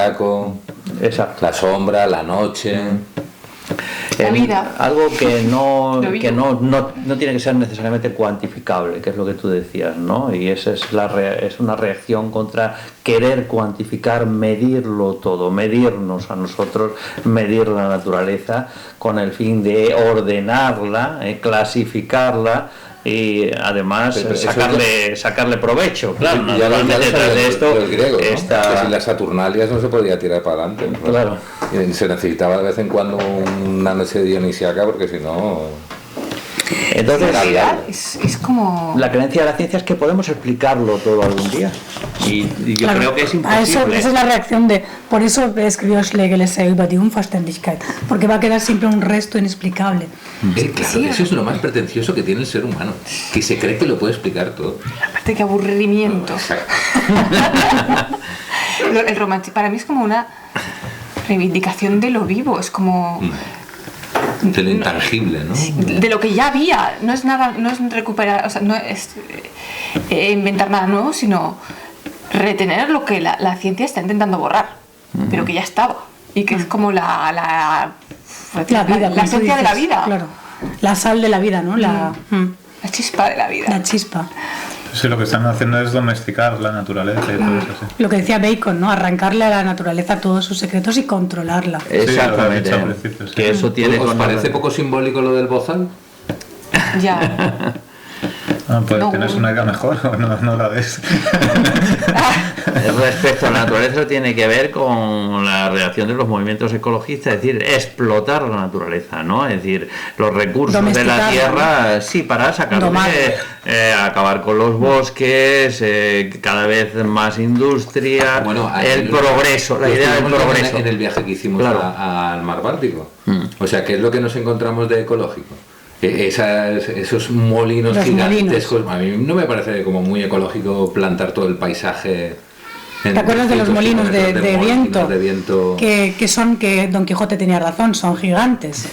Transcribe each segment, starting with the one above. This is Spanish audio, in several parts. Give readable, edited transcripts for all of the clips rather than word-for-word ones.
Exacto. La sombra, la noche. La vida. Algo que no tiene que ser necesariamente cuantificable, que es lo que tú decías, ¿no? Y esa es una reacción contra querer cuantificar, medirlo todo, medirnos a nosotros, medir la naturaleza, con el fin de ordenarla, clasificarla, y además sacarle provecho. Claro, naturalmente detrás de esto los griegos, ¿no? Que sin las Saturnalias no se podía tirar para adelante, ¿no? Claro. Y se necesitaba de vez en cuando una noche dionisiaca, porque si no... Entonces, es como... la creencia de la ciencia es que podemos explicarlo todo algún día, y yo creo que es imposible. Esa es la reacción de... Por eso escribió Schlegel ese über die Unverständlichkeit, porque va a quedar siempre un resto inexplicable. Claro, sí, eso es lo más pretencioso que tiene el ser humano, que se cree que lo puede explicar todo. Aparte, que aburrimiento. El romanticismo para mí es como una reivindicación de lo vivo, es como... De lo intangible, ¿no? De lo que ya había, no es nada, no es recuperar, o sea, no es inventar nada nuevo, sino retener lo que la ciencia está intentando borrar, pero que ya estaba, y que es como la vida, la esencia de la vida. Claro, la sal de la vida, ¿no? La chispa de la vida. La chispa. Sí, lo que están haciendo es domesticar la naturaleza y todo eso, sí. Lo que decía Bacon, ¿no? Arrancarle a la naturaleza todos sus secretos y controlarla. Exactamente. Sí. Que eso tiene... ¿Os parece poco simbólico lo del bozal? Ya. Pues no. ¿Tienes una idea mejor o no la ves? Respecto a la naturaleza, tiene que ver con la reacción de los movimientos ecologistas, es decir, explotar la naturaleza, ¿no? Es decir, los recursos de la tierra, sí, para sacarle, acabar con los bosques, cada vez más industria, el progreso, la idea del progreso. En el viaje que hicimos al mar Báltico. O sea, ¿qué es lo que nos encontramos de ecológico? Esos molinos gigantescos. A mí no me parece como muy ecológico plantar todo el paisaje. ¿Te acuerdas de los molinos de viento? Que Don Quijote tenía razón, son gigantes.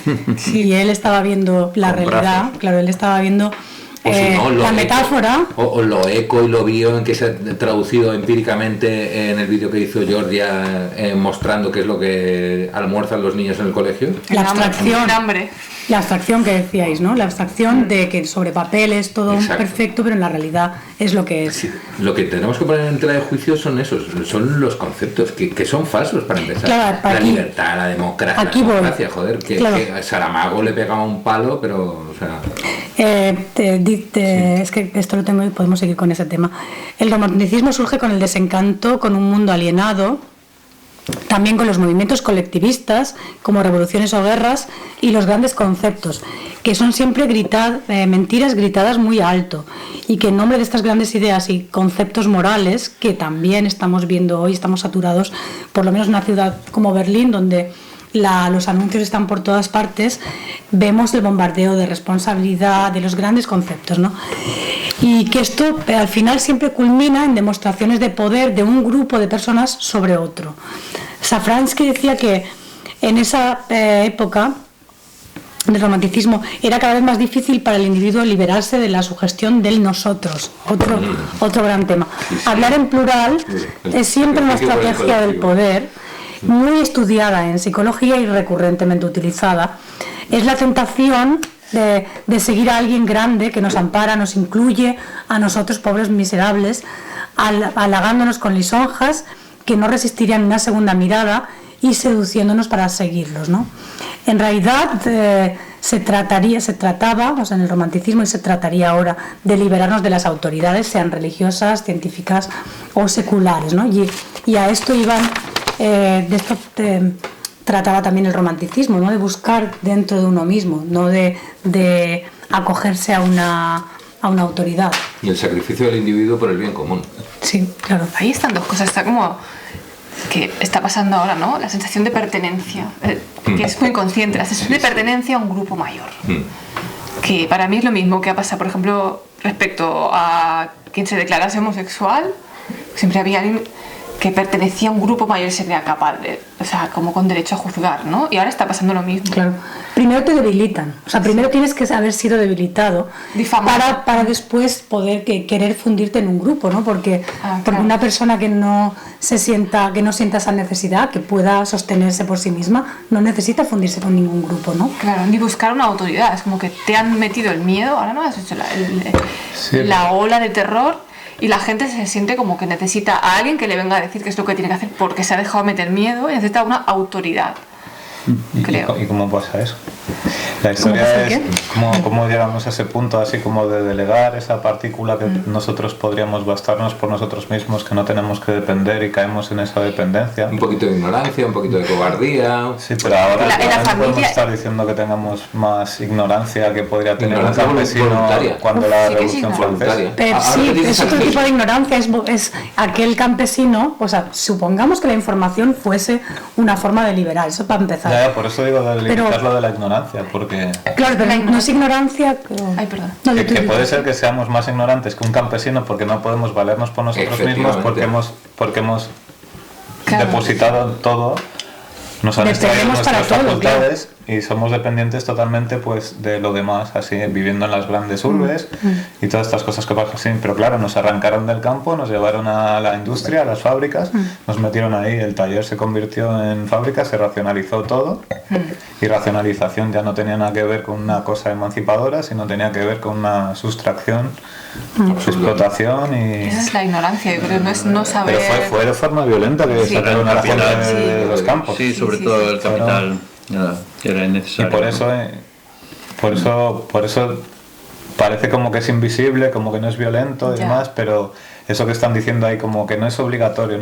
Y él estaba viendo la realidad, claro, él estaba viendo la metáfora. O lo eco y lo bio, en que se ha traducido empíricamente en el vídeo que hizo Georgia, mostrando qué es lo que almuerzan los niños en el colegio. La abstracción. Hambre. La abstracción que decíais, ¿no? La abstracción de que sobre papel es todo perfecto, pero en la realidad es lo que es. Sí, lo que tenemos que poner en tela de juicio son son los conceptos, que son falsos para empezar. Claro, la libertad, la democracia, joder, que Saramago le pegaba un palo, pero, o sea... Es que esto lo tengo y podemos seguir con ese tema. El romanticismo surge con el desencanto, con un mundo alienado, también con los movimientos colectivistas como revoluciones o guerras y los grandes conceptos, que son siempre mentiras gritadas muy alto, y que en nombre de estas grandes ideas y conceptos morales, que también estamos viendo hoy, estamos saturados, por lo menos en una ciudad como Berlín, donde los anuncios están por todas partes, vemos el bombardeo de responsabilidad, de los grandes conceptos, ¿no? Y que esto al final siempre culmina en demostraciones de poder de un grupo de personas sobre otro. Safransky decía que en esa época del romanticismo era cada vez más difícil para el individuo liberarse de la sugestión del nosotros, otro gran tema. Hablar en plural es siempre una estrategia del poder, muy estudiada en psicología y recurrentemente utilizada. Es la tentación de seguir a alguien grande que nos ampara, nos incluye a nosotros, pobres miserables, halagándonos con lisonjas que no resistirían una segunda mirada y seduciéndonos para seguirlos, ¿no? En realidad se trataba, o sea, en el romanticismo, y se trataría ahora de liberarnos de las autoridades, sean religiosas, científicas o seculares, ¿no? Y a esto iban, de esto trataba también el romanticismo, ¿no? De buscar dentro de uno mismo, no de acogerse a una autoridad. Y el sacrificio del individuo por el bien común. Sí, claro. Ahí están dos cosas, está como que está pasando ahora, ¿no? La sensación de pertenencia, que es muy consciente, la sensación de pertenencia a un grupo mayor. Que para mí es lo mismo que ha pasado, por ejemplo, respecto a quien se declarase homosexual, siempre había alguien que pertenecía a un grupo mayor sería capaz de, o sea, como con derecho a juzgar, ¿no? Y ahora está pasando lo mismo. Claro. Primero te debilitan, o sea, primero tienes que haber sido debilitado para después poder querer fundirte en un grupo, ¿no? Porque una persona que no sienta esa necesidad, que pueda sostenerse por sí misma, no necesita fundirse con ningún grupo, ¿no? Claro, ni buscar una autoridad, es como que te han metido el miedo, ahora no has hecho la ola de terror. Y la gente se siente como que necesita a alguien que le venga a decir qué es lo que tiene que hacer porque se ha dejado meter miedo y necesita una autoridad. ¿Y cómo pasa eso? La historia es cómo llegamos a ese punto así como de delegar esa partícula que nosotros podríamos bastarnos por nosotros mismos, que no tenemos que depender y caemos en esa dependencia. Un poquito de ignorancia, un poquito de cobardía. Sí, pero ahora no podemos estar diciendo que tengamos más ignorancia que podría tener un campesino cuando la Revolución Francesa. Pero sí, es otro tipo de ignorancia, es aquel campesino, o sea, supongamos que la información fuese una forma de liberar, eso para empezar. Ya, por eso digo de limitarlo de la ignorancia, porque... Claro, pero no es ignorancia... Ay, perdón. No, que puede ser que seamos más ignorantes que un campesino porque no podemos valernos por nosotros mismos, porque hemos depositado todo, nos han extraído nuestras facultades y somos dependientes totalmente pues de lo demás, así viviendo en las grandes urbes y todas estas cosas que pasan así. Pero claro, nos arrancaron del campo, nos llevaron a la industria, a las fábricas, nos metieron ahí, el taller se convirtió en fábrica, se racionalizó todo y racionalización ya no tenía nada que ver con una cosa emancipadora, sino tenía que ver con una sustracción, explotación y... Esa es la ignorancia, yo creo, no es no saber... Pero fue de forma violenta que sacaron a la gente de los campos. Sí, sobre todo el capital. Nada, que era innecesario. Y por eso parece como que es invisible, como que no es violento y demás, pero eso que están diciendo ahí como que no es obligatorio,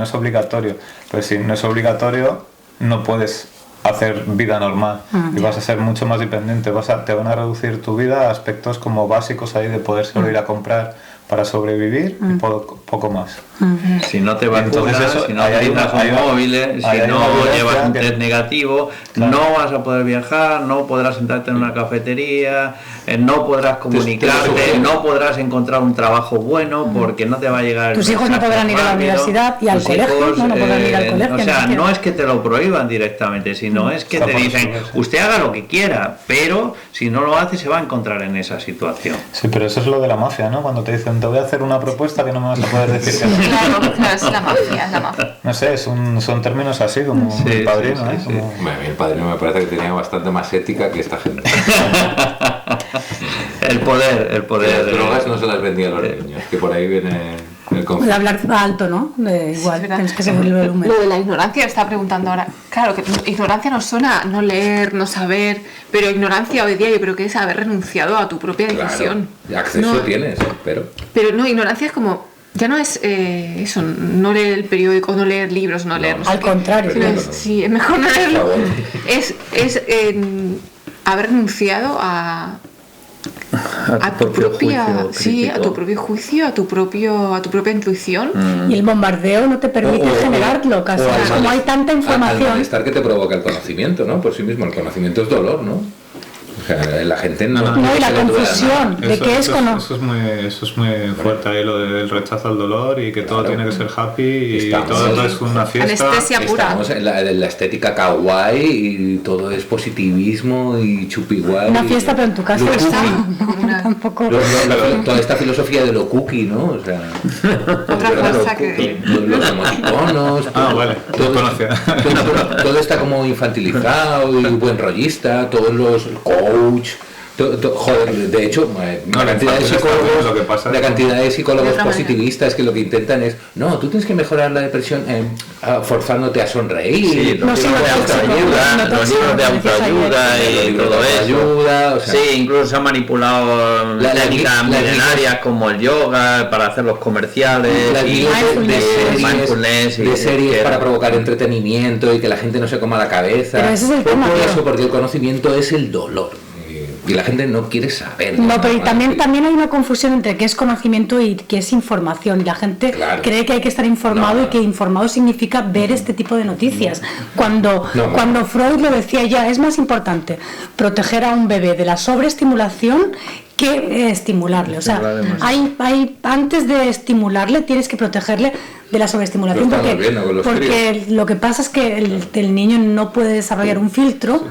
pues si no es obligatorio no puedes hacer vida normal y vas a ser mucho más dependiente, te van a reducir tu vida a aspectos como básicos ahí de poder solo ir a comprar para sobrevivir y poco más. Si no te vacunas, si no utilizas un móvil, si no llevas un test negativo, no vas a poder viajar, no podrás sentarte en una cafetería, no podrás comunicarte, no podrás encontrar un trabajo bueno porque no te va a llegar... Tus hijos no podrán ir a la universidad y al colegio, no podrán ir al colegio. O sea, no es que te lo prohíban directamente, sino es que te dicen, usted haga lo que quiera, pero si no lo hace se va a encontrar en esa situación. Sí, pero eso es lo de la mafia, ¿no? Cuando te dicen, te voy a hacer una propuesta que no me vas a poder decir que no. Claro, es la mafia. No sé, son términos así como el padrino, ¿eh? Sí. Bueno, a mí el padrino me parece que tenía bastante más ética que esta gente. El poder. Las drogas no se las vendía a los niños, que por ahí viene el conflicto. De hablar alto, ¿no? Igual, tienes que seguir el volumen. Lo de la ignorancia me está preguntando ahora. Claro, que ignorancia nos suena no leer, no saber, pero ignorancia hoy día yo creo que es haber renunciado a tu propia decisión. Claro, acceso tienes, pero... Pero no, ignorancia es como... Ya no es eso, no leer el periódico, no leer libros, no leer... Al contrario. Sí, es mejor no leerlo. Es haber renunciado a tu propia juicio, sí, a tu propio juicio, a tu propia intuición. Y el bombardeo no te permite generarlo, casi. Como hay tanta información. Al malestar que te provoca el conocimiento, ¿no? Por sí mismo, el conocimiento es dolor, ¿no? O sea, la gente no y la confusión de qué es eso es muy fuerte ahí, lo del rechazo al dolor y que todo tiene que ser happy y todo es una fiesta. Anestesia pura. Estamos en la estética kawaii y todo es positivismo y chupi guay. Una fiesta, pero en tu casa tampoco. Toda esta filosofía de lo cookie, ¿no? O sea, otra cosa que los emoticonos. Vale. Todo está como infantilizado y buen rollista, todos los coach, joder, de hecho, la cantidad de psicólogos positivistas que lo que intentan es, no, tú tienes que mejorar la depresión forzándote a sonreír. Sí, los libros de autoayuda y todo eso. Sí, incluso se han manipulado técnicas milenarias como el yoga para hacer los comerciales, mindfulness de series para provocar entretenimiento y que la gente no se coma la cabeza. Pero ese es el tema, por eso, porque el conocimiento es el dolor. Y la gente no quiere saber. No, pero también hay una confusión entre qué es conocimiento y qué es información. Y la gente cree que hay que estar informado y que informado significa ver este tipo de noticias. Cuando Freud lo decía ya, es más importante proteger a un bebé de la sobreestimulación que estimularle. O sea, antes de estimularle tienes que protegerle de la sobreestimulación, porque lo que pasa es que el niño no puede desarrollar un filtro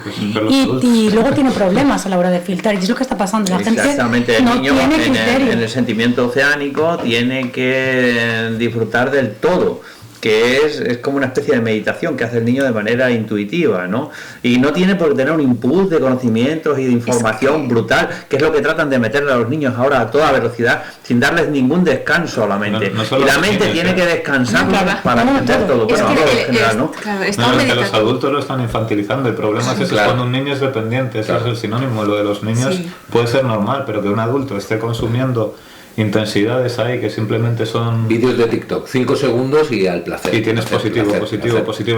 y luego tiene problemas a la hora de filtrar, y es lo que está pasando. La gente el niño en el sentimiento oceánico tiene que disfrutar del todo, que es como una especie de meditación que hace el niño de manera intuitiva, ¿no? Y no tiene por qué tener un input de conocimientos y de información brutal, que es lo que tratan de meterle a los niños ahora a toda velocidad, sin darles ningún descanso a la mente. Y la mente tiene que descansar para entender todo. Bueno, en general, ¿no? Es que los adultos lo están infantilizando. El problema es eso, cuando un niño es dependiente, eso es el sinónimo. Lo de los niños puede ser normal, pero que un adulto esté consumiendo intensidades ahí que simplemente son vídeos de TikTok, 5 segundos y al placer. Y tienes positivo,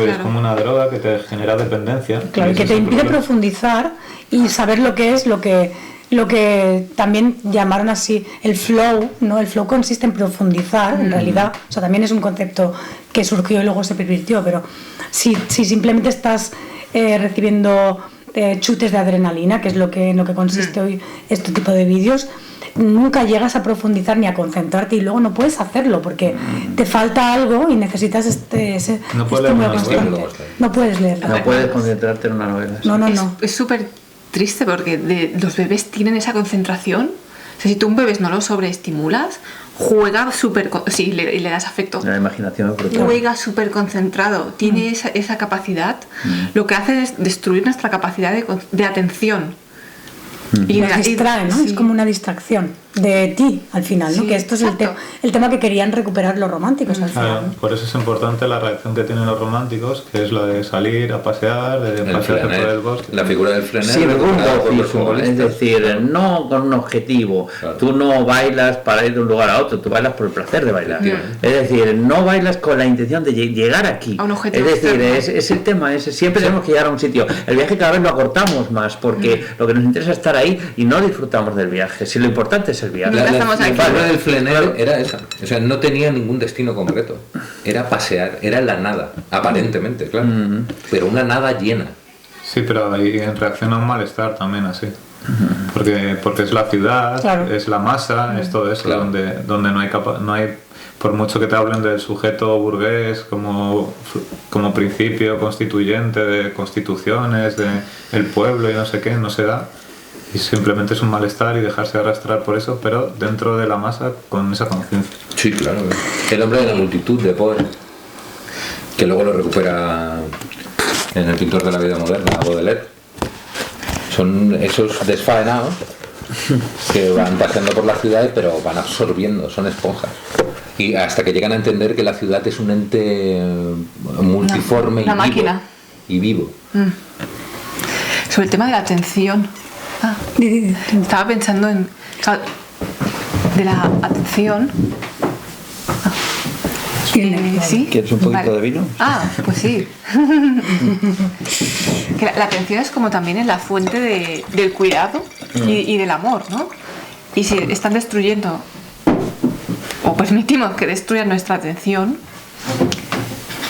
y es como una droga que te genera dependencia. Claro, y que te impide profundizar y saber lo que es lo que también llamaron así el flow, ¿no? El flow consiste en profundizar, en realidad, o sea, también es un concepto que surgió y luego se pervirtió, pero si simplemente estás recibiendo chutes de adrenalina, que es en lo que consiste hoy este tipo de vídeos, nunca llegas a profundizar ni a concentrarte, y luego no puedes hacerlo porque te falta algo y necesitas ese estímulo constante. No puedes leerla. No puedes concentrarte en una novela. No. Es súper triste porque los bebés tienen esa concentración. O sea, si tú un bebé no lo sobreestimulas, juega súper... Sí, y le das afecto. La imaginación es brutal. Juega súper concentrado, tiene esa capacidad. Lo que hace es destruir nuestra capacidad de atención. Y nos distrae, ¿no? Es como una distracción de ti al final, ¿no? Que esto es el tema que querían recuperar los románticos al final. Claro, por eso es importante la reacción que tienen los románticos, que es la de salir a pasear, de pasearse por el bosque. La figura del frenet. Sí, es decir, no con un objetivo. Claro. Tú no bailas para ir de un lugar a otro, tú bailas por el placer de bailar. Es decir, no bailas con la intención de llegar aquí. A un objetivo. Es decir, es el tema, siempre tenemos que llegar a un sitio. El viaje cada vez lo acortamos más porque lo que nos interesa es estar ahí y no disfrutamos del viaje. Si lo importante es el viaje. La figura del flener era esa, o sea, no tenía ningún destino concreto, era pasear, era la nada, aparentemente, claro, pero una nada llena. Sí, pero ahí reacciona un malestar también así, porque es la ciudad, es la masa, es todo eso, donde no hay, por mucho que te hablen del sujeto burgués como principio constituyente de constituciones, de el pueblo y no sé qué, no se da. Y simplemente es un malestar y dejarse arrastrar por eso, pero dentro de la masa con esa conciencia. Sí, claro. El hombre de la multitud de Poe, que luego lo recupera en El pintor de la vida moderna, Baudelaire. Son esos desfaenados que van paseando por la ciudad, pero van absorbiendo, son esponjas. Y hasta que llegan a entender que la ciudad es un ente multiforme y vivo. Sobre el tema de la atención. Estaba pensando en de la atención. ¿Sí? ¿Quieres un poquito de vino? Pues sí. Que la atención es como también es la fuente del cuidado y del amor, ¿no? Y si están destruyendo o permitimos que destruyan nuestra atención,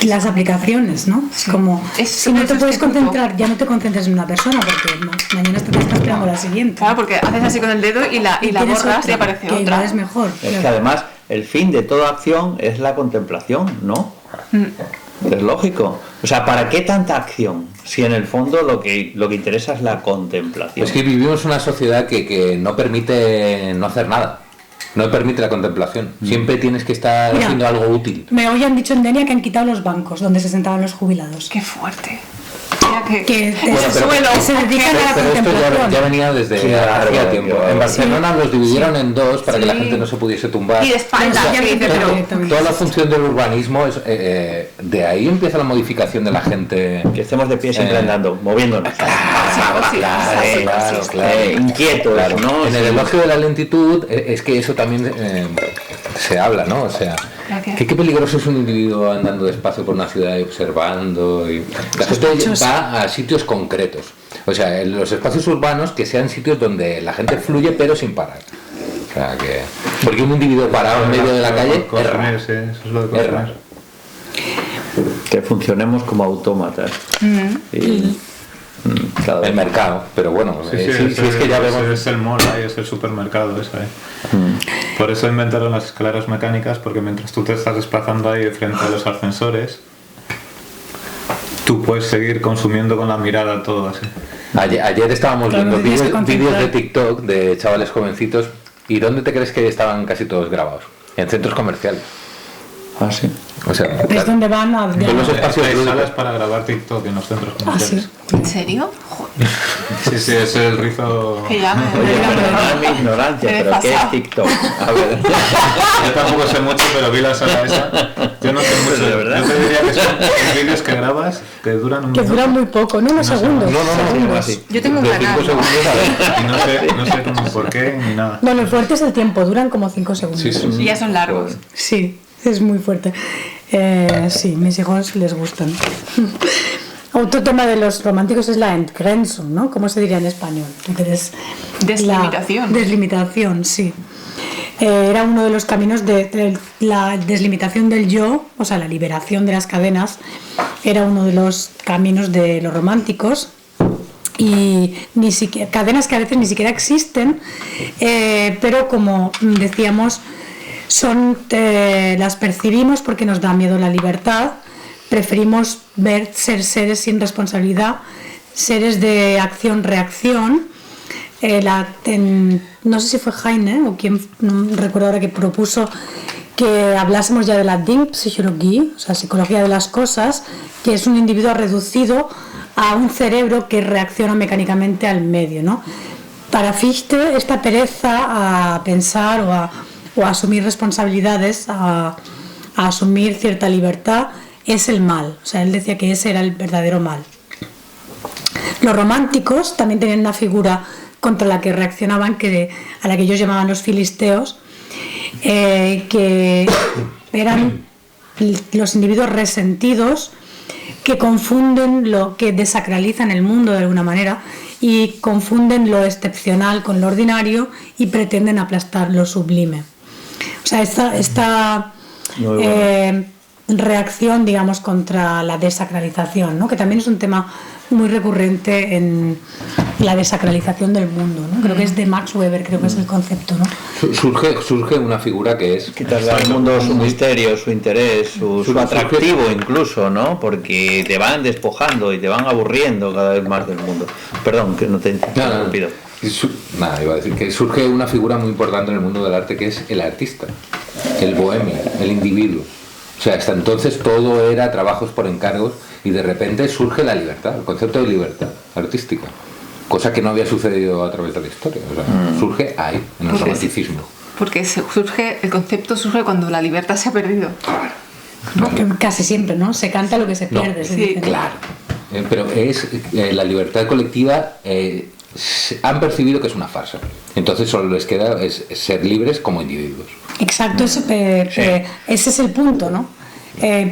las aplicaciones, ¿no? Es como, si no te puedes concentrar, ya no te concentres en una persona porque mañana te estás esperando la siguiente. Claro, porque haces así con el dedo y la borras y aparece otra. Igual es mejor. Es que además el fin de toda acción es la contemplación, ¿no? Es lógico. O sea, ¿para qué tanta acción? Si en el fondo lo que interesa es la contemplación. Es que vivimos una sociedad que no permite no hacer nada. No permite la contemplación. Siempre tienes que estar haciendo algo útil. Hoy han dicho en Denia que han quitado los bancos donde se sentaban los jubilados. ¡Qué fuerte! Se dedican a la contemplación. Esto ya venía desde hacía tiempo. En Barcelona los dividieron en dos para que la gente no se pudiese tumbar. Y de espalda. Toda la función del urbanismo es de ahí empieza la modificación de la gente. Que estemos de pie siempre andando, moviéndonos. Claro. Inquietos, claro. ¿no? En el elogio de la lentitud es que eso también se habla, ¿no? O sea, qué peligroso es un individuo andando despacio por una ciudad y observando. La gente va a sitios concretos. O sea, en los espacios urbanos que sean sitios donde la gente fluye pero sin parar. O sea, que... Porque un individuo parado en medio de la calle eso es lo de correr. Que funcionemos como autómatas. el mercado, pero bueno, sí, es que ya vemos, es el mall, ahí es el supermercado ese. Por eso inventaron las escaleras mecánicas, porque mientras tú te estás desplazando ahí frente a los ascensores, tú puedes seguir consumiendo con la mirada todo así. Ayer estábamos viendo vídeos de TikTok de chavales jovencitos. ¿Y dónde te crees que estaban casi todos grabados? En centros comerciales. Ah, sí. O sea, es donde van a... En los espacios hay salas para grabar TikTok en los centros comerciales. ¿Ah, sí? ¿En serio? Joder. Sí, es el rizo... Que llame. Oye, perdonad mi ignorancia, pero ¿qué es TikTok? A ver. Yo tampoco sé mucho, pero vi la sala esa. Yo no sé mucho. ¿De verdad? Yo te diría que son vídeos que grabas que duran un minuto. Que duran muy poco, no unos segundos. No, así. Yo tengo un canal. Y no sé cómo por qué ni nada. Bueno, el fuerte es el tiempo, duran como 5 segundos. Sí. Y ya son largos. Sí, es muy fuerte. Sí, mis hijos les gustan. Otro tema de los románticos es la Entgrenzung, ¿no? ¿Cómo se diría en español? Deslimitación. Deslimitación, sí. Era uno de los caminos de la deslimitación del yo, o sea, la liberación de las cadenas, era uno de los caminos de los románticos. Y ni siquiera, cadenas que a veces ni siquiera existen, pero como decíamos, las percibimos porque nos da miedo la libertad. Preferimos ser seres sin responsabilidad, seres de acción-reacción. No sé si fue Heine o quien, no recuerdo ahora, que propuso que hablásemos ya de la Denkpsychologie, o sea, psicología de las cosas, que es un individuo reducido a un cerebro que reacciona mecánicamente al medio, ¿no? Para Fichte, esta pereza a pensar o a asumir responsabilidades, a asumir cierta libertad, es el mal. O sea, él decía que ese era el verdadero mal. Los románticos también tenían una figura contra la que reaccionaban, a la que ellos llamaban los filisteos, que eran los individuos resentidos que confunden que desacralizan el mundo de alguna manera y confunden lo excepcional con lo ordinario y pretenden aplastar lo sublime. O sea, esta reacción, digamos, contra la desacralización, ¿no? Que también es un tema muy recurrente en la desacralización del mundo, ¿no? Creo que es de Max Weber, creo que es el concepto, ¿no? Surge una figura que es... Quitarle al mundo su misterio, su interés, su atractivo incluso, ¿no? Porque te van despojando y te van aburriendo cada vez más del mundo. Perdón, que no te he interrumpido. Iba a decir que surge una figura muy importante en el mundo del arte, que es el artista, el bohemio, el individuo. O sea, hasta entonces todo era trabajos por encargos y de repente surge la libertad, el concepto de libertad artística, cosa que no había sucedido a través de la historia. O sea, surge ahí, en el romanticismo. Porque el concepto surge cuando la libertad se ha perdido. ¿No? Casi siempre, ¿no? Se canta lo que se pierde. Sí, claro. Pero es la libertad colectiva... han percibido que es una farsa. Entonces solo les queda es ser libres como individuos. Exacto, ese es el punto, ¿no?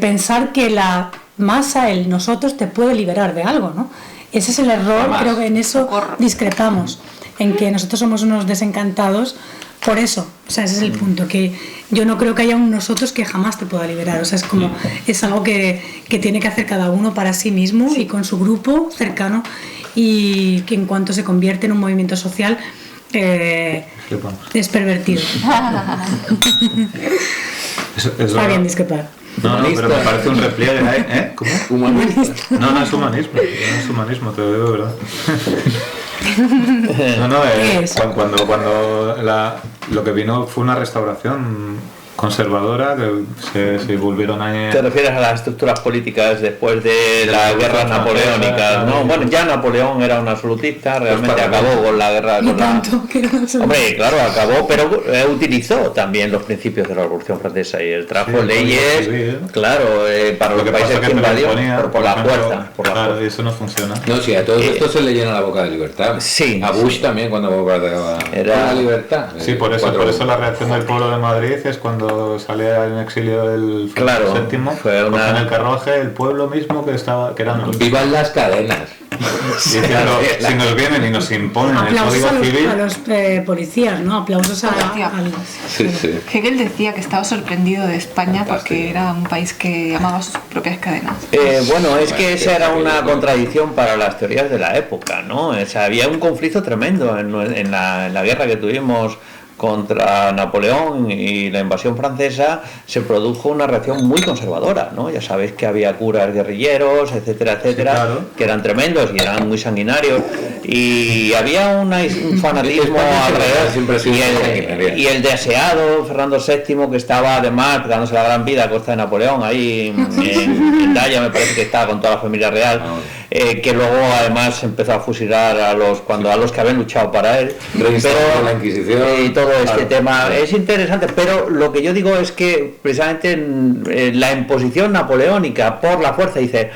Pensar que la masa, el nosotros, te puede liberar de algo, ¿no? Ese es el error. Jamás. Creo que en eso discrepamos, en que nosotros somos unos desencantados por eso. O sea, ese es el punto, que yo no creo que haya un nosotros que jamás te pueda liberar. O sea, es algo que tiene que hacer cada uno para sí mismo y con su grupo cercano, y que en cuanto se convierte en un movimiento social es pervertido. Está bien discrepar. No, pero me parece un repliegue, ¿eh? ¿Cómo? Humanista. No es humanismo, te lo digo de verdad. Cuando lo que vino fue una restauración conservadora, que se volvieron a... ¿Te refieres a las estructuras políticas después de las guerras napoleónicas? ¿No? Bueno, ya Napoleón era un absolutista, realmente acabó con la guerra. Hombre, claro, acabó, pero utilizó también los principios de la Revolución Francesa y él trajo leyes, claro, para los países que invadió por la puerta. Claro, y eso no funciona. No, sí, a todos estos se le llena la boca de libertad. Sí. A Bush también, cuando era la libertad. Sí, por eso la reacción del pueblo de Madrid es cuando sale en exilio el VII, fue en el carruaje el pueblo mismo que eran los... ¡Vivan las cadenas! Y claro, si nos vienen y nos imponen aplausos el Código Civil... a los policías, ¿no? Aplausos a Sí. Hegel decía que estaba sorprendido de España porque era un país que llamaba sus propias cadenas. Bueno, es que esa era una contradicción para las teorías de la época, ¿no? O sea, había un conflicto tremendo en la guerra que tuvimos contra Napoleón y la invasión francesa. Se produjo una reacción muy conservadora, ¿no? Ya sabéis que había curas guerrilleros, etcétera, etcétera, sí, claro, que eran tremendos y eran muy sanguinarios, y había un fanatismo alrededor, y el deseado Fernando VII, que estaba además dándose la gran vida a costa de Napoleón, ahí en Daya, me parece que estaba con toda la familia real, que luego además empezó a fusilar a los que habían luchado para él, pero la Inquisición y todo este tema es interesante. Pero lo que yo digo es que precisamente la imposición napoleónica por la fuerza, dice,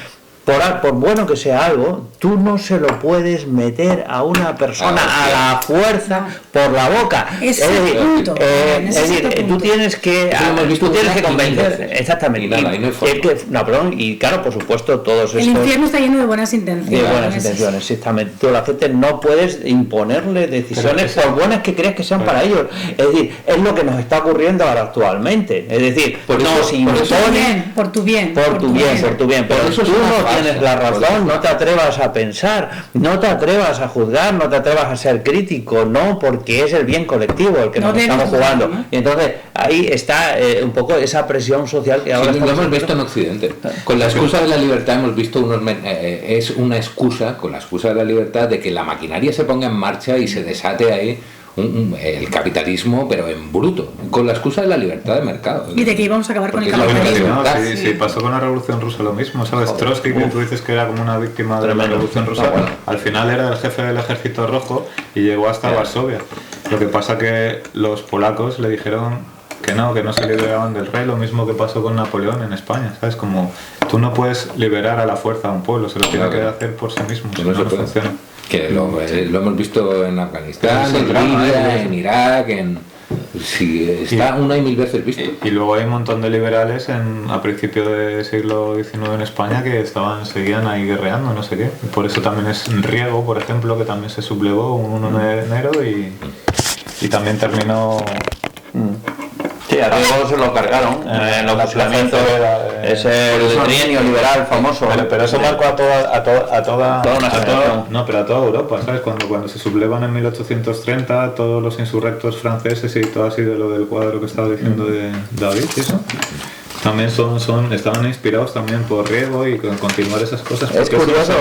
por bueno que sea algo, tú no se lo puedes meter a una persona a la fuerza por la boca. Es decir, tú tienes que convencer. Exactamente. Y claro, por supuesto, todos estos... El infierno está lleno de buenas intenciones. De buenas intenciones, exactamente. Tú a la gente no puedes imponerle decisiones por buenas que creas que sean para ellos. Es decir, es lo que nos está ocurriendo ahora actualmente. Es decir, por tu bien. Pero eso tú no tienes la razón, no te atrevas a pensar, no te atrevas a juzgar, no te atrevas a ser crítico, no, porque es el bien colectivo el que nos estamos jugando, ¿no? Y entonces ahí está un poco esa presión social que ahora lo hemos visto en Occidente. Con la excusa de la libertad hemos visto es una excusa, con la excusa de la libertad, de que la maquinaria se ponga en marcha y se desate ahí el capitalismo, pero en bruto, con la excusa de la libertad de mercado. Y de que íbamos a acabar con el capitalismo. Sí, pasó con la Revolución Rusa lo mismo, ¿sabes? Trotsky, que tú dices que era como una víctima de la Revolución Rusa, al final era el jefe del Ejército Rojo y llegó hasta Varsovia. Lo que pasa que los polacos le dijeron que no se liberaban del rey, lo mismo que pasó con Napoleón en España, ¿sabes? Como tú no puedes liberar a la fuerza a un pueblo, se lo tiene que hacer por sí mismo, si no funciona. Que lo hemos visto en Afganistán, en Libia, en Irak, está una y mil veces visto. Y luego hay un montón de liberales a principios del siglo XIX en España que seguían ahí guerreando, no sé qué. Y por eso también es Riego, por ejemplo, que también se sublevó un 1 de enero y también terminó... Sí, a Riego se lo cargaron en los fusilamientos. Es el trienio liberal famoso. Pero eso marcó a toda Europa, ¿sabes? Cuando se sublevan en 1830 todos los insurrectos franceses y todo así, de lo del cuadro que estaba diciendo de David, ¿eso? También estaban inspirados también por Riego y continuar esas cosas. Es curioso,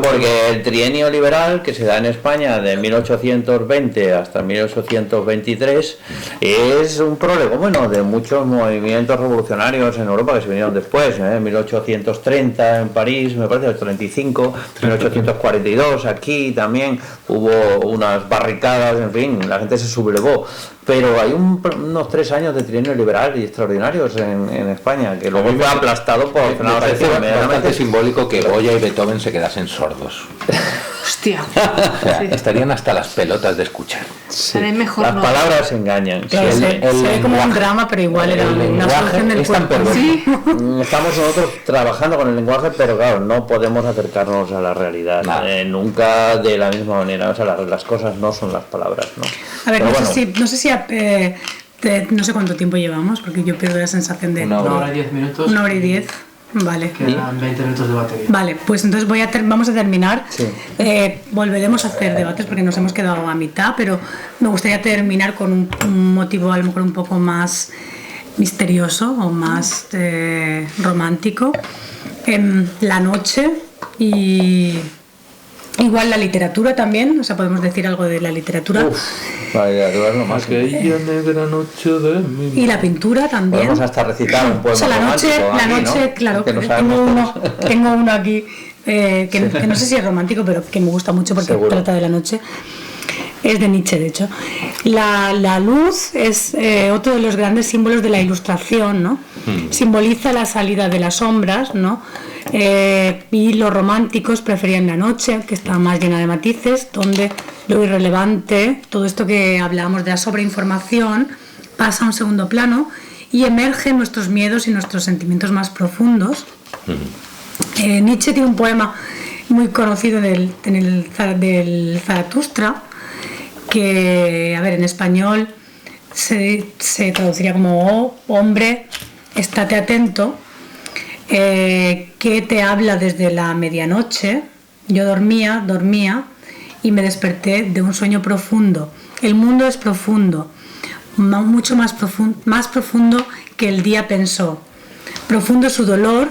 porque el trienio liberal que se da en España de 1820 hasta 1823 es un prolegómeno de muchos movimientos revolucionarios en Europa que se vinieron después, 1830 en París, me parece, el 35, 1842 aquí también hubo unas barricadas, en fin, la gente se sublevó. Pero hay unos 3 años de trienio liberal y extraordinarios en España, que luego fue aplastado por Fernando VII. Es bastante simbólico que Goya y Beethoven se quedasen sordos. Hostia. O sea, estarían hasta las pelotas de escuchar. Sí. Mejor las palabras engañan. Claro, se ve como un drama, pero igual era una solución del cuerpo. ¿Sí? Estamos nosotros trabajando con el lenguaje, pero claro, no podemos acercarnos a la realidad nunca de la misma manera. O sea, las cosas no son las palabras, ¿no? A ver, no sé si no sé cuánto tiempo llevamos, porque yo pierdo la sensación de... 1 hora y 10 minutos. 1 hora y 10. Vale. Quedan 20 minutos de batería. Vale, pues entonces vamos a terminar. Sí. Volveremos a hacer debates porque nos hemos quedado a mitad, pero me gustaría terminar con un motivo a lo mejor un poco más misterioso o más romántico. La noche y... Igual la literatura también, o sea, podemos decir algo de la literatura. La literatura es lo más. Aquella negra noche de mi... Y la pintura también. Podemos hasta recitar un poema. O sea, la noche, ¿no? Claro, tengo uno aquí que no sé si es romántico, pero que me gusta mucho porque trata de la noche. Es de Nietzsche, de hecho. La luz es otro de los grandes símbolos de la Ilustración, ¿no? Simboliza la salida de las sombras, ¿no? Y los románticos preferían la noche, que está más llena de matices, donde lo irrelevante, todo esto que hablábamos de la sobreinformación, pasa a un segundo plano y emergen nuestros miedos y nuestros sentimientos más profundos. Nietzsche tiene un poema muy conocido del Zaratustra, que, a ver, en español se traduciría como hombre, estate atento, que te habla desde la medianoche. Yo dormía y me desperté de un sueño profundo. El mundo es profundo, mucho más profundo que el día pensó. Profundo su dolor,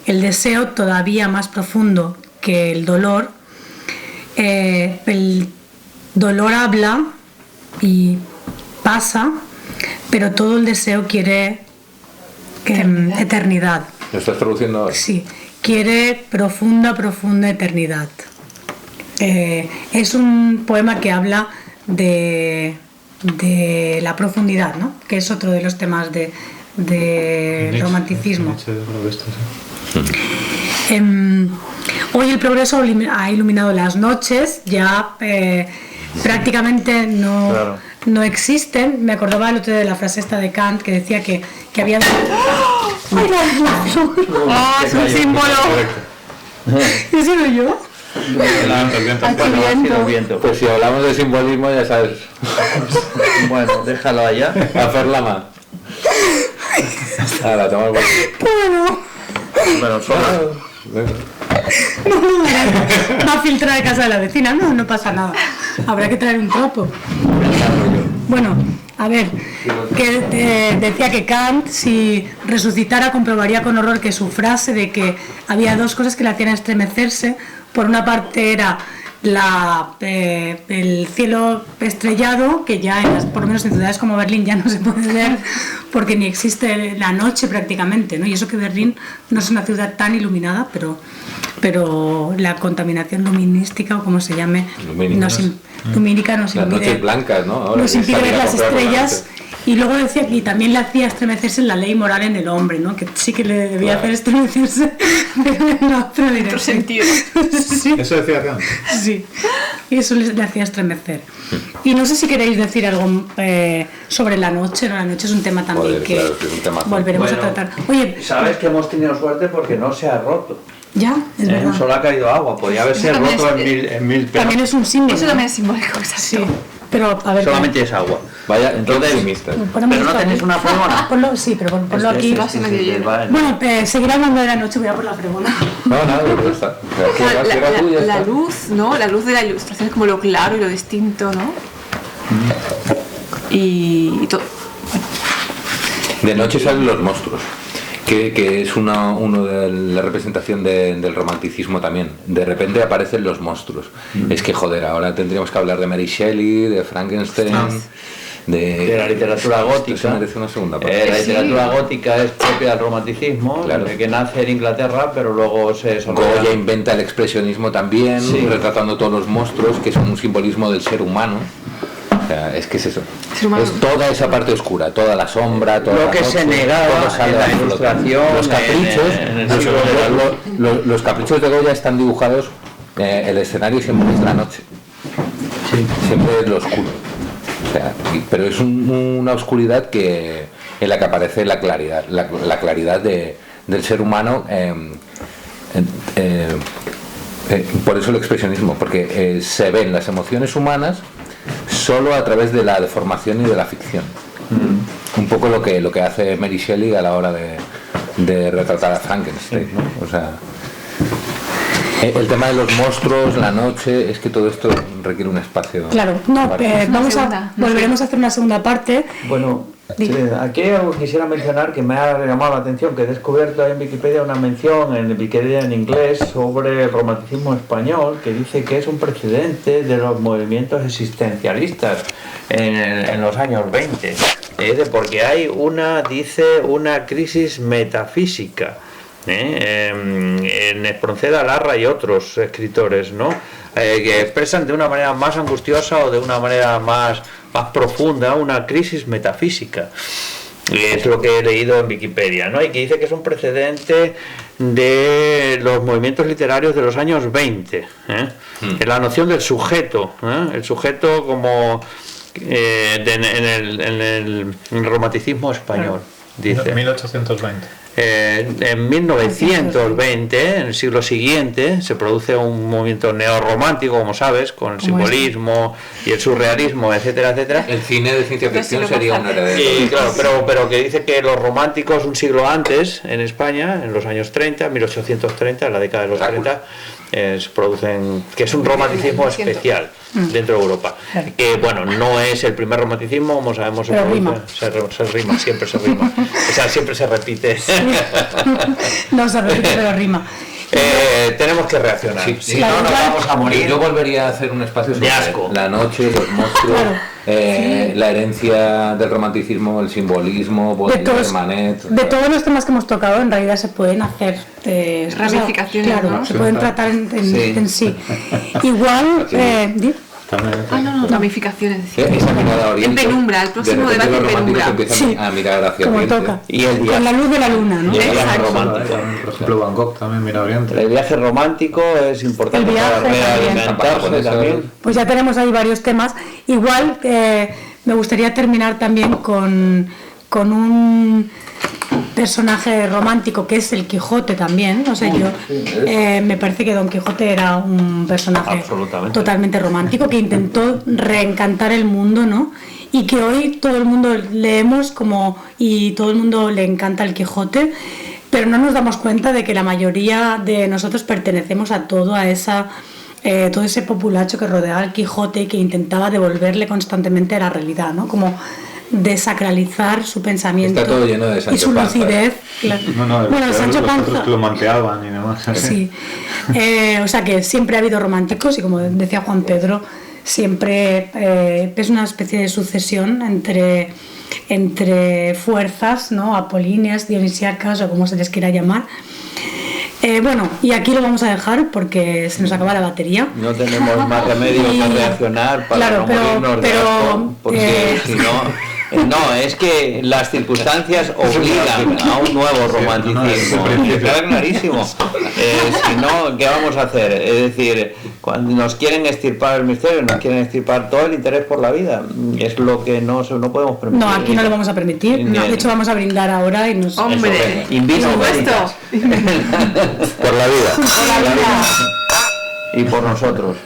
el deseo todavía más profundo que el dolor. El dolor habla y pasa, pero todo el deseo quiere eternidad. ¿Lo estás traduciendo ahora? Sí, quiere profunda eternidad. Es un poema que habla de la profundidad, ¿no? Que es otro de los temas de romanticismo. Hoy el progreso ha iluminado las noches, ya prácticamente no existen. Me acordaba el otro día de la frase esta de Kant que decía que había... ¡Ay, es un símbolo! ¿He sido yo? El viento. Pues si hablamos de simbolismo, ya sabes. Bueno, déjalo allá. A Ferlama. Ahora, toma el Bueno, solo. Va a filtrar de casa de la vecina. No pasa nada. Habrá que traer un trapo. Bueno, a ver, que decía que Kant, si resucitara, comprobaría con horror que su frase de que había dos cosas que le hacían estremecerse. Por una parte era el cielo estrellado, que ya por lo menos en ciudades como Berlín ya no se puede ver porque ni existe la noche prácticamente, ¿no? Y eso que Berlín no es una ciudad tan iluminada, pero la contaminación luminística, o como se llame, lumínica nos impide, las noches blancas, ¿no? Ahora nos impide ver las estrellas. Y luego decía que también le hacía estremecerse en la ley moral en el hombre, ¿no? Que sí que le debía hacer estremecerse, pero en otro sentido. Sí. ¿Eso decía Kant? Sí, y eso le hacía estremecer. Y no sé si queréis decir algo sobre la noche, ¿no? La noche es un tema también que claro, es un tema volveremos a tratar. Oye, sabes que hemos tenido suerte porque no se ha roto. Ya, es verdad. Solo ha caído agua, podría haberse roto en mil pedazos. También es un símbolo. Eso también es simbólico, exacto. Sí. Pero, a ver, solamente es agua. Vaya, entonces, pero no tenéis una fregona. Sí, pero ponlo aquí. Bueno, seguiré hablando de la noche, voy a por la fregona. No, pero está. La luz, ¿no? La luz de la ilustración es como lo claro y lo distinto, ¿no? Y todo. De noche salen los monstruos. Que es uno de la representación del romanticismo también. De repente aparecen los monstruos. Es que joder, ahora tendríamos que hablar de Mary Shelley, de Frankenstein, de la literatura gótica. Eso merece una segunda parte. La literatura gótica es propia del romanticismo, claro, que nace en Inglaterra, pero luego se desarrolla. Goya inventa el expresionismo también, retratando todos los monstruos, que son un simbolismo del ser humano. O sea, es que es eso. Es toda esa parte oscura, toda la sombra, toda lo la que noche, se negaba en la ilustración, los caprichos, los caprichos de Goya están dibujados, el escenario siempre es la noche, siempre es lo oscuro. O sea, pero es una oscuridad en la que aparece la claridad, la claridad del ser humano. Por eso el expresionismo, porque se ven las emociones humanas solo a través de la deformación y de la ficción. Un poco lo que hace Mary Shelley a la hora de retratar a Frankenstein, ¿no? O sea, el tema de los monstruos, la noche, es que todo esto requiere un espacio. Claro, volveremos a hacer una segunda parte. Bueno, aquí algo quisiera mencionar que me ha llamado la atención, que he descubierto en Wikipedia una mención en Wikipedia en inglés sobre el romanticismo español, que dice que es un precedente de los movimientos existencialistas en los años 20, porque hay una crisis metafísica, en Espronceda Larra y otros escritores, ¿no? Que expresan de una manera más angustiosa o de una manera más profunda una crisis metafísica. Es lo que he leído en Wikipedia, ¿no? Y que dice que es un precedente de los movimientos literarios de los años 20, en la noción del sujeto, el sujeto como en el romanticismo español. Dice 1820. En 1920, en el siglo siguiente, se produce un movimiento neorromántico, como sabes, con el simbolismo y el surrealismo, etcétera, etcétera. El cine de ciencia ficción sería una heredera. Claro, pero que dice que los románticos un siglo antes, en España, en los años 30, 1830, en la década de los 30, se producen, que es un romanticismo especial dentro de Europa. Que bueno, no es el primer romanticismo, como sabemos, se rima, siempre se rima. O sea, siempre se repite. Sí. No se repite, pero rima. Tenemos que reaccionar. Si no, nos vamos a morir. Yo volvería a hacer un espacio sobre la noche, los monstruos, la herencia del romanticismo, el simbolismo, Manet. De todos los temas que hemos tocado, en realidad se pueden hacer ramificaciones. Claro, ¿no? Se pueden tratar en sí. Igual. Ramificaciones. En penumbra, el próximo debate en penumbra. A mirar hacia como Oriente. toca. Y con la luz de la luna, ¿no? Y el viaje romántico. Por ejemplo, Van Gogh también mira Oriente. El viaje romántico es importante para realimentarse también. Pues ya tenemos ahí varios temas. Igual me gustaría terminar también con un personaje romántico que es el Quijote también, no sé, me parece que Don Quijote era un personaje totalmente romántico que intentó reencantar el mundo, ¿no? Y que hoy todo el mundo leemos y todo el mundo le encanta el Quijote, pero no nos damos cuenta de que la mayoría de nosotros pertenecemos a todo ese populacho que rodeaba al Quijote y que intentaba devolverle constantemente a la realidad, ¿no? Como desacralizar su pensamiento. Está todo lleno de Sancho y su lucidez. Bueno, Sancho Panza lo manteaban y demás. Sí. O sea que siempre ha habido románticos y, como decía Juan Pedro, siempre es una especie de sucesión entre fuerzas, ¿no? Apolíneas, dionisíacas o como se les quiera llamar. Bueno, y aquí lo vamos a dejar porque se nos acaba la batería. No tenemos más remedio que reaccionar para no morirnos de asco, porque si no... No, es que las circunstancias obligan a un nuevo romanticismo. Está clarísimo. Si no, ¿qué vamos a hacer? Es decir, cuando nos quieren extirpar el misterio, nos quieren extirpar todo el interés por la vida. Es lo que no podemos permitir. No, aquí no lo vamos a permitir. No, de hecho, vamos a brindar ahora y nos... ¡Hombre! Invito por supuesto. Por la vida. Por la vida. Y por nosotros.